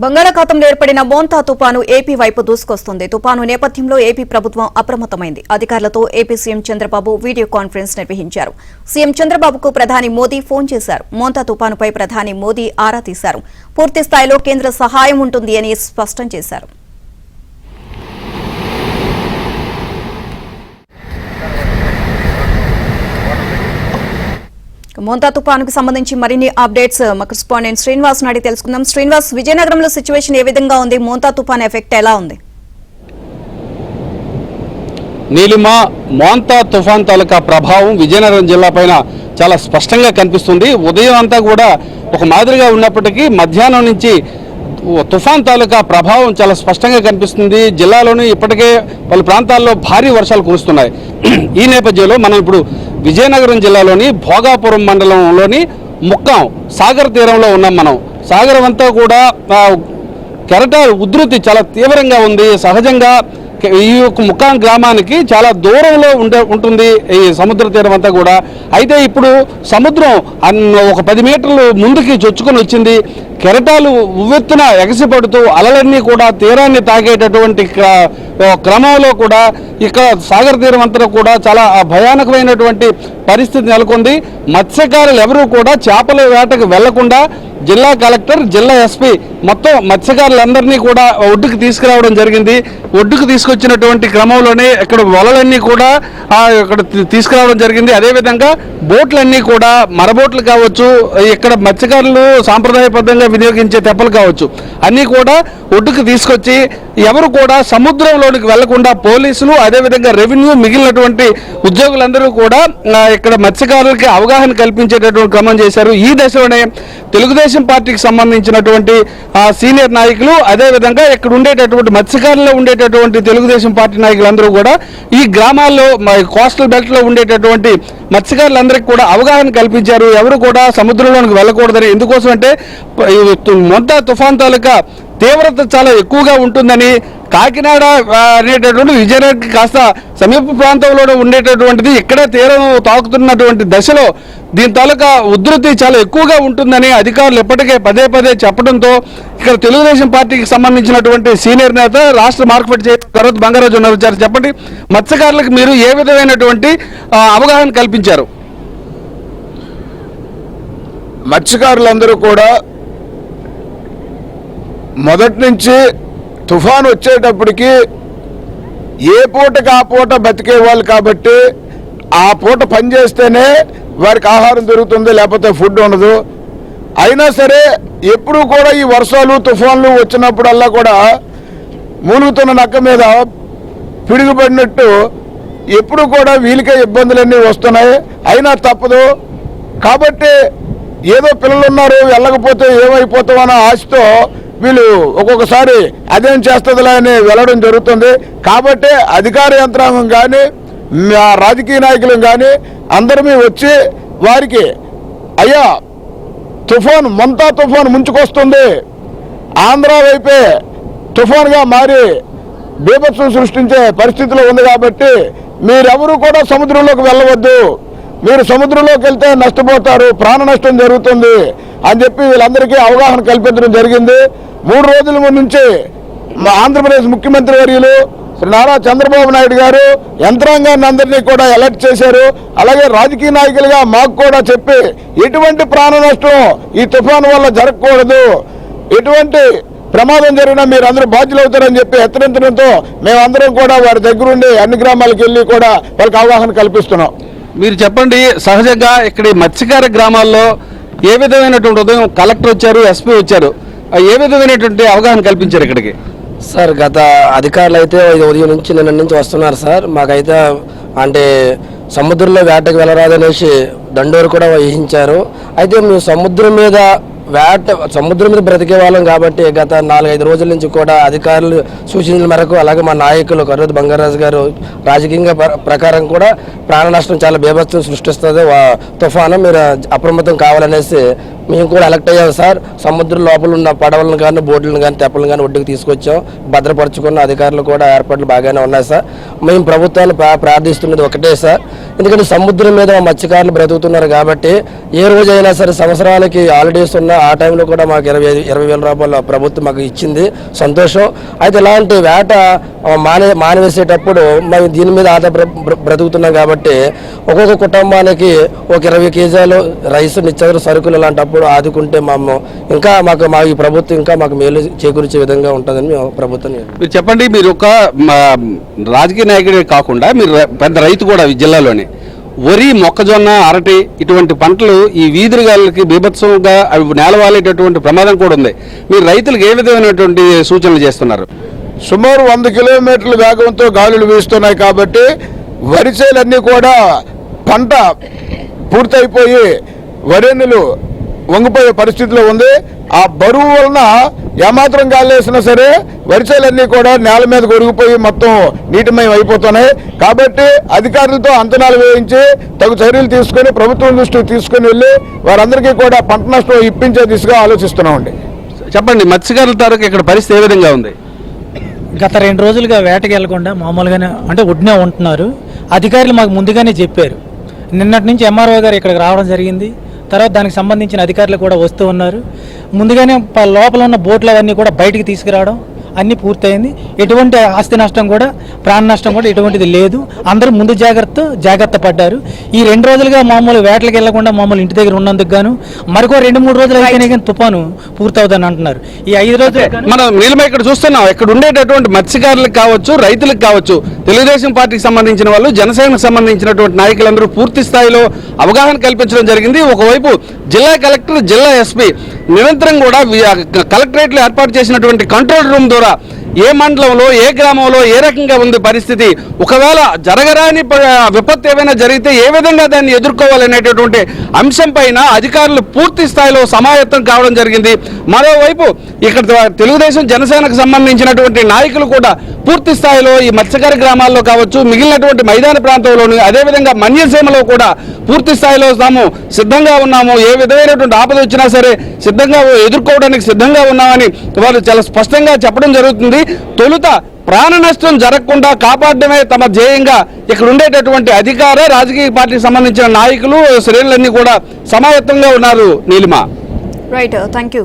బంగాళాఖాతంలో ఏర్పడిన మోంతా తుపాను ఏపీ వైపు దూసుకొస్తుంది. తుపాను నేపథ్యంలో ఏపీ ప్రభుత్వం అప్రమత్తమైంది. అధికారులతో AP CM Chandrababu video conference నిర్వహించారు. సీఎం చంద్రబాబుకు ప్రధాని మోదీ ఫోన్ చేశారు. మోంతా తుపానుపై ప్రధాని మోదీ ఆరా తీశారు. పూర్తి స్థాయిలో కేంద్ర సహాయం ఉంటుంది అని స్పష్టం చేశారు. మోంతా తుపానుకు సంబంధించి మరిన్ని అప్డేట్స్ మా కరెస్పాండెంట్ శ్రీనివాస్ నాడి తెలుసుకుందాం. శ్రీనివాస్, విజయనగరంలో సిచ్యువేషన్ ఏ విధంగా ఉంది? మోంతా తుపాన్ ఎఫెక్ట్ ఎలా ఉంది? నీలిమ, మోంతా తుఫాన్ తాలూకా ప్రభావం విజయనగరం జిల్లా పైన చాలా స్పష్టంగా కనిపిస్తుంది. ఉదయం అంతా కూడా ఒక మాదిరిగా ఉన్నప్పటికీ మధ్యాహ్నం నుంచి తుఫాన్ తాలూకా ప్రభావం చాలా స్పష్టంగా కనిపిస్తుంది. జిల్లాలోని ఇప్పటికే పలు ప్రాంతాల్లో భారీ వర్షాలు కురుస్తున్నాయి. ఈ నేపథ్యంలో మనం ఇప్పుడు విజయనగరం జిల్లాలోని భోగాపురం మండలంలోని ముక్కాం సాగర్ తీరంలో ఉన్నాం. మనం సాగరం అంతా కూడా కెరటాల ఉధృతి చాలా తీవ్రంగా ఉంది. సహజంగా ఈ యొక్క ముక్కాం గ్రామానికి చాలా దూరంలో ఉంటుంది ఈ సముద్ర తీరం అంతా కూడా. అయితే ఇప్పుడు సముద్రం ఒక 10 మీటర్లు ముందుకి చొచ్చుకొని వచ్చింది. కెరటాలు ఉవ్వెత్తున ఎగసిపడుతూ అలలన్నీ కూడా తీరాన్ని తాగేటటువంటి క్రమంలో కూడా ఇక్కడ సాగర్ తీరం అంతా కూడా చాలా భయానకమైనటువంటి పరిస్థితి నెలకొంది. మత్స్యకారులు ఎవరూ కూడా చేపల వేటకు వెళ్లకుండా జిల్లా కలెక్టర్, జిల్లా ఎస్పీ మొత్తం మత్స్యకారులందరినీ కూడా ఒడ్డుకు తీసుకురావడం జరిగింది. ఒడ్డుకు తీసుకొచ్చినటువంటి క్రమంలోనే ఇక్కడ వలలన్నీ కూడా ఇక్కడ తీసుకురావడం జరిగింది. అదేవిధంగా బోట్లన్నీ కూడా మరబోట్లు కావచ్చు, ఇక్కడ మత్స్యకారులు సాంప్రదాయబద్ధంగా వినియోగించే తెప్పలు కావచ్చు, అన్నీ కూడా ఒడ్డుకు తీసుకొచ్చి ఎవరు కూడా సముద్రంలోనికి వెళ్లకుండా పోలీసులు, అదేవిధంగా రెవెన్యూ, మిగిలినటువంటి ఉద్యోగులందరూ కూడా ఇక్కడ మత్స్యకారులకి అవగాహన కల్పించేటటువంటి క్రమం చేశారు. ఈ దశలోనే తెలుగుదేశం పార్టీకి సంబంధించినటువంటి సీనియర్ నాయకులు, అదేవిధంగా ఇక్కడ ఉండేటటువంటి మత్స్యకారుల్లో ఉండేటటువంటి తెలుగుదేశం పార్టీ నాయకులందరూ కూడా ఈ గ్రామాల్లో కోస్టల్ బెల్ట్ లో ఉండేటటువంటి మత్స్యకారులందరికీ కూడా అవగాహన కల్పించారు. ఎవరు కూడా సముద్రంలోనికి వెళ్ళకూడదని. ఎందుకోసం అంటే మోంతా తుఫాన్ తాలూకా తీవ్రత చాలా ఎక్కువగా ఉంటుందని, కాకినాడ అనేటటువంటి విజయనగరం కాస్త సమీప ప్రాంతంలో ఉండేటటువంటిది ఇక్కడ తీరం తాకుతున్నటువంటి దశలో దీని తాలూకా ఉధృతి చాలా ఎక్కువగా ఉంటుందని అధికారులు ఇప్పటికే పదే పదే చెప్పడంతో ఇక్కడ తెలుగుదేశం పార్టీకి సంబంధించినటువంటి సీనియర్ నేత, రాష్ట్ర మార్కెట్ చైర్మన్ బంగారాజు ఉన్నారు. చెప్పండి, మత్స్యకారులకు మీరు ఏ విధమైనటువంటి అవగాహన కల్పించారు? మత్స్యకారులందరూ కూడా మొదటి నుంచి తుఫాను వచ్చేటప్పటికి ఏ పూటకి ఆ పూట బతికే వాళ్ళు కాబట్టి ఆ పూట పనిచేస్తేనే వారికి ఆహారం దొరుకుతుంది, లేకపోతే ఫుడ్ ఉండదు. అయినా సరే ఎప్పుడు కూడా ఈ వర్షాలు తుఫాన్లు వచ్చినప్పుడల్లా కూడా మూలుగుతున్న నక్క మీద పిడుగుపడినట్టు ఎప్పుడు కూడా వీళ్ళకే ఇబ్బందులన్నీ వస్తున్నాయి. అయినా తప్పదు కాబట్టి ఏదో పిల్లలు ఉన్నారు, వెళ్ళకపోతే ఏమైపోతామన్న ఆశతో వీళ్ళు ఒక్కొక్కసారి అదేం చేస్తుందిలే అని వెళ్ళడం జరుగుతుంది. కాబట్టి అధికార యంత్రాంగం కానీ రాజకీయ నాయకులు కానీ అందరమీ వచ్చి వారికి అయ్యా తుఫాను మోంతా తుఫాను ముంచుకొస్తుంది, ఆంధ్ర వైపే తుఫాన్గా మారి బీభత్సం సృష్టించే పరిస్థితిలో ఉంది కాబట్టి మీరెవరూ కూడా సముద్రంలోకి వెళ్ళవద్దు, మీరు సముద్రంలోకి వెళ్తే నష్టపోతారు, ప్రాణ నష్టం జరుగుతుంది అని చెప్పి వీళ్ళందరికీ అవగాహన కల్పించడం జరిగింది. 3 రోజుల నుంచి ఆంధ్రప్రదేశ్ ముఖ్యమంత్రి వర్యులు శ్రీ నారా చంద్రబాబు నాయుడు గారు యంత్రాంగాన్ని అందరినీ కూడా అలర్ట్ చేశారు. అలాగే రాజకీయ నాయకులుగా మాకు కూడా చెప్పి ఎటువంటి ప్రాణ నష్టం ఈ తుఫాను వల్ల జరగకూడదు, ఎటువంటి ప్రమాదం జరిగినా మీరు అందరూ బాధ్యులు అవుతారని చెప్పి హెచ్చరించడంతో మేమందరం కూడా వారి దగ్గరుండి అన్ని గ్రామాలకు వెళ్ళి కూడా వాళ్ళకి అవగాహన కల్పిస్తున్నాం. మీరు చెప్పండి, సహజంగా ఇక్కడ మత్స్యకార గ్రామాల్లో ఏ విధమైనటువంటి ఉదయం కలెక్టర్ వచ్చారు, ఎస్పీ వచ్చారు, ఏ విధమైనటువంటి అవగాహన కల్పించారు ఇక్కడికి? సార్, గత అధికారులు అయితే ఉదయం నుంచి నిన్న నుంచి వస్తున్నారు సార్. మాకైతే అంటే సముద్రంలో వేటకు వెళ్ళరాదనేసి దండోరు కూడా వహించారు. అయితే మేము సముద్రం మీద బ్రతికే వాళ్ళం కాబట్టి గత 4-5 రోజుల నుంచి కూడా అధికారులు సూచనల మేరకు, అలాగే మా నాయకులు కర్రోజు బంగారాజు గారు రాజకీయంగా ప్రకారం కూడా ప్రాణ నష్టం చాలా బీభత్సం సృష్టిస్తుంది తుఫాను, మీరు అప్రమత్తం కావాలనేసి మేము కూడా ఎలక్ట్ అయ్యాం సార్. సముద్రం లోపల ఉన్న పడవలను కానీ బోట్లను కానీ తెప్పలను కానీ ఒడ్డుకు తీసుకొచ్చాం. భద్రపరుచుకున్న అధికారులు కూడా ఏర్పాట్లు బాగానే ఉన్నాయి సార్. మేము ప్రభుత్వాన్ని ప్రార్థిస్తున్నది ఒకటే సార్, ఎందుకంటే సముద్రం మీద మత్స్యకారులు బ్రతుకుతున్నారు కాబట్టి ఏ రోజైనా సరే సంవత్సరానికి హాలిడేస్ ఉన్న ఆ టైంలో కూడా మాకు 20,000 రూపాయలు ప్రభుత్వం మాకు ఇచ్చింది, సంతోషం. అయితే ఇలాంటి వేట మానివేసేటప్పుడు మేము దీని మీద బ్రతుకుతున్నాం కాబట్టి ఒక్కొక్క కుటుంబానికి ఒక 20 కేజీలు రైస్, నిత్యావసర సరుకులు ఇలాంటప్పుడు ఆదుకుంటే ఇంకా మా ఈ ప్రభుత్వం ఇంకా మాకు మేలు చేకూర్చే విధంగా ఉంటుందని మేము ప్రభుత్వం. మీరు చెప్పండి, మీరు ఒక రాజకీయ నాయకుడే కాకుండా మీరు పెద్ద రైతు కూడా ఈ జిల్లాలోనే. వరి, మొక్కజొన్న, అరటి ఇటువంటి పంటలు ఈ వీధులుగాలకి బీభత్సంగా అవి నేలవాలేటటువంటి ప్రమాదం కూడా ఉంది. మీరు రైతులకు ఏ విధమైనటువంటి సూచనలు చేస్తున్నారు? సుమారు 100 కిలోమీటర్ల వేగంతో గాలులు వీస్తున్నాయి కాబట్టి వరిచేలన్నీ కూడా పంట పూర్తయిపోయి వరేణులు వంగిపోయే పరిస్థితిలో ఉంది. ఆ బరువు వలన ఏమాత్రం గాలి వేసినా సరే వరిచేలన్నీ కూడా నేల మీద కొరిగిపోయి మొత్తం నీటిమయం అయిపోతున్నాయి. కాబట్టి అధికారులతో అంచనాలు వేయించి తగు చర్యలు తీసుకుని ప్రభుత్వం దృష్టికి తీసుకుని వెళ్ళి వారందరికీ కూడా పంట నష్టం ఇప్పించే దిశగా ఆలోచిస్తున్నామండి. చెప్పండి, మత్స్యకారుల తాలూకు ఇక్కడ పరిస్థితి ఏ విధంగా ఉంది? గత 2 రోజులుగా వేటకి వెళ్లకుండా మామూలుగానే అంటే ఒడ్డునే ఉంటున్నారు. అధికారులు మాకు ముందుగానే చెప్పారు. నిన్నటి నుంచి ఎంఆర్ఓ గారు ఇక్కడికి రావడం జరిగింది. తర్వాత దానికి సంబంధించిన అధికారులు కూడా వస్తూ ఉన్నారు. ముందుగానే లోపల ఉన్న బోట్లు అవన్నీ కూడా బయటికి తీసుకురావడం అన్నీ పూర్తయింది. ఎటువంటి ఆస్తి నష్టం కూడా, ప్రాణ నష్టం కూడా ఎటువంటిది లేదు. అందరూ ముందు జాగ్రత్త పడ్డారు. ఈ 2 రోజులుగా మామూలు వేటలకు వెళ్లకుండా మామూలు ఇంటి దగ్గర ఉన్నందుకు గాను మరొక 2-3 రోజులు అయితేనే కానీ తుఫాను పూర్తవుదని అంటున్నారు. ఈ 5 రోజులు మనం నీలిమ ఇక్కడ చూస్తున్నాం. ఇక్కడ ఉండేటటువంటి మత్స్యకారులకు కావచ్చు, రైతులకు కావచ్చు, తెలుగుదేశం పార్టీకి సంబంధించిన వాళ్ళు, జనసేనకు సంబంధించినటువంటి నాయకులందరూ పూర్తి స్థాయిలో అవగాహన కల్పించడం జరిగింది. ఒకవైపు జిల్లా కలెక్టర్, జిల్లా ఎస్పీ నిరంతరం కూడా కలెక్టరేట్లో ఏర్పాటు చేసినటువంటి కంట్రోల్ రూమ్ ద్వారా ఏ మండలంలో, ఏ గ్రామంలో ఏ రకంగా ఉంది పరిస్థితి, ఒకవేళ జరగరాని విపత్తు ఏమైనా జరిగితే ఏ విధంగా దాన్ని ఎదుర్కోవాలనేటటువంటి అంశం పైన అధికారులు పూర్తి స్థాయిలో సమాయత్తం కావడం జరిగింది. మరోవైపు ఇక్కడ తెలుగుదేశం, జనసేనకు సంబంధించినటువంటి నాయకులు కూడా పూర్తి స్థాయిలో ఈ మత్స్యకార గ్రామాల్లో కావచ్చు, మిగిలినటువంటి మైదాన ప్రాంతంలోని, అదేవిధంగా మన్యసీమలో కూడా పూర్తి స్థాయిలో తాము సిద్ధంగా ఉన్నాము, ఏ విధమైనటువంటి ఆపద వచ్చినా సరే సిద్ధంగా ఎదుర్కోవడానికి సిద్ధంగా ఉన్నామని వాళ్ళు చాలా స్పష్టంగా చెప్పడం జరుగుతుంది. తొలుత ప్రాణ నష్టం జరగకుండా కాపాడడమే తమ ధ్యేయంగా ఇక్కడ ఉండేటటువంటి అధికార, రాజకీయ పార్టీకి సంబంధించిన నాయకులు, శ్రేణులన్నీ కూడా సమాయత్తంగా ఉన్నారు. నీలిమ. Right, thank you.